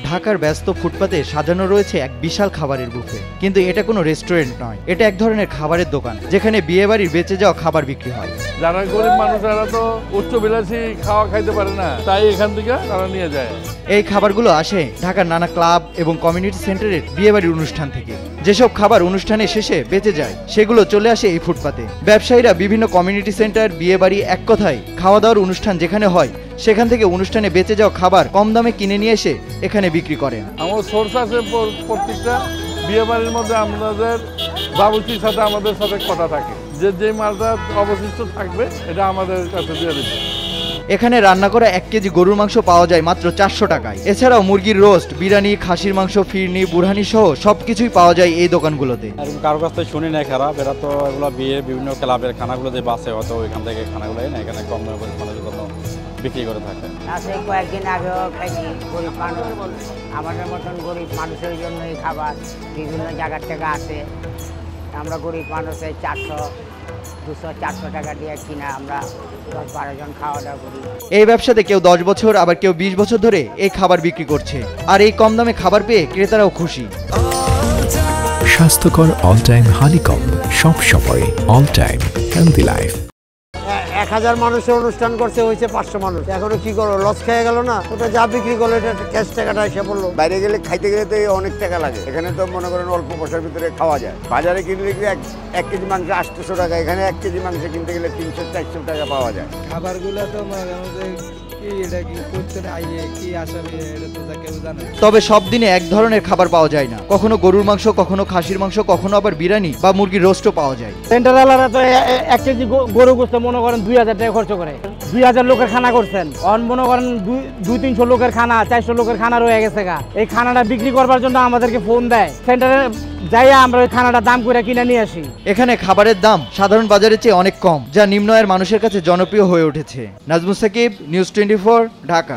ঢাকার ব্যস্ত ফুটপাতে সাজানো রয়েছে এক বিশাল খাবারের বুফে, কিন্তু এটা কোনো রেস্টুরেন্ট নয়, এটা এক ধরনের খাবারের দোকান যেখানে বিয়েবাড়ির বেঁচে যাওয়া খাবার বিক্রি হয়। যারা গরিব মানুষেরা তো উচ্চবিলাসী খাওয়া খাইতে পারে না, তাই এখান থেকে তারা নিয়ে যায়। এই খাবারগুলো আসে ঢাকার নানা ক্লাব এবং কমিউনিটি সেন্টারের বিয়েবাড়ির অনুষ্ঠান থেকে। যেসব খাবার অনুষ্ঠানের শেষে বেঁচে যায় সেগুলো চলে আসে এই ফুটপাতে। ব্যবসায়ীরা বিভিন্ন কমিউনিটি সেন্টার, বিয়েবাড়ি, এক কথায় খাওয়া দাওয়ার অনুষ্ঠান যেখানে হয় সেখান থেকে অনুষ্ঠানে বেঁচে যাওয়া খাবার কম দামে কিনে নিয়ে এসে এখানে বিক্রি করেন। আমার সোর্স আছে, প্রত্যেকটা বিয়েবাড়ির মধ্যে আমাদের বাবুর্চির সাথে আমাদের সাথে কথা থাকে যে মালটা অবশিষ্ট থাকবে এটা আমাদের কাছে দিয়ে দিবে। এখানে রান্না করা 1 কেজি গরুর মাংস পাওয়া যায় মাত্র 400 টাকায়। এছাড়াও মুরগির রোস্ট, বিরিয়ানি, খাসির মাংস, ফিরনি, বুরহানি সহ সবকিছুই পাওয়া যায় এই দোকানগুলোতে। কারো কাছ থেকে শুনি না খারাপ, এরা তো এগুলো বিয়ে বিভিন্ন ক্লাবের খানাগুলো যে বাসে হয়তো ওইখান থেকে খানাগুলো এনে এখানে কম দামে মানুষের জন্য বিক্রি করে থাকে। আসলে কয়েকদিন আগেও খাইছি, গরিব মানুষ, আমাদের মতন গরিব মানুষের জন্য এই খাবার বিভিন্ন জায়গার থেকে আসে। আমরা গরিব মানুষের 400-200-400 টাকা দিয়ে কিনা আমরা 10-12 জন খাওয়া দাওয়া করি। এই ব্যবসাতে কেউ 10 বছর, আবার কেউ 20 বছর ধরে এই খাবার বিক্রি করছে, আর এই কম দামে খাবার পেয়ে ক্রেতারাও খুশি। স্বাস্থ্যকর অল টাইম হানিকম, সব সময় অল টাইম হেলদি লাইফ। 1000 মানুষের অনুষ্ঠান করছে, হয়েছে 500 মানুষ। এখনো কি করো, লস খেয়ে গেল না? ওটা যা বিক্রি করলো এটা ক্যাশ টাকাটা এসে পড়লো। বাইরে গেলে খাইতে গেলে তো অনেক টাকা লাগে, এখানে তো মনে করেন অল্প পয়সার ভিতরে খাওয়া যায়। বাজারে কিনলে কি 1 কেজি মাংস 800 টাকা, এখানে 1 কেজি মাংস কিনতে গেলে 300-400 টাকা পাওয়া যায়। খাবারগুলো তো তবে সব দিনে এক ধরনের খাবার পাওয়া যায় না, কখনো গরুর মাংস, কখনো খাসির মাংস, কখনো আবার বিরিয়ানি বা মুরগির রোস্টও পাওয়া যায়। সেন্টারওয়ালারা তো 1 কেজি গরু গোশত মনে করেন 2000 টাকা খরচ করে। 2000 লোকের খানা করছেন, মনে করেন 200-300 লোকের খানা, 400 লোকের খানা রয়ে গেছে গা। এই খানাটা বিক্রি করবার জন্য আমাদেরকে ফোন দেয়, সেন্টারে যাইয়া আমরা ওই খানাটা দাম করে কিনে নিয়ে আসি। এখানে খাবারের দাম সাধারণ বাজারের চেয়ে অনেক কম, যা নিম্ন আয়ের মানুষের কাছে জনপ্রিয় হয়ে উঠেছে। নাজমুস সাকিব, নিউজ 24, ঢাকা।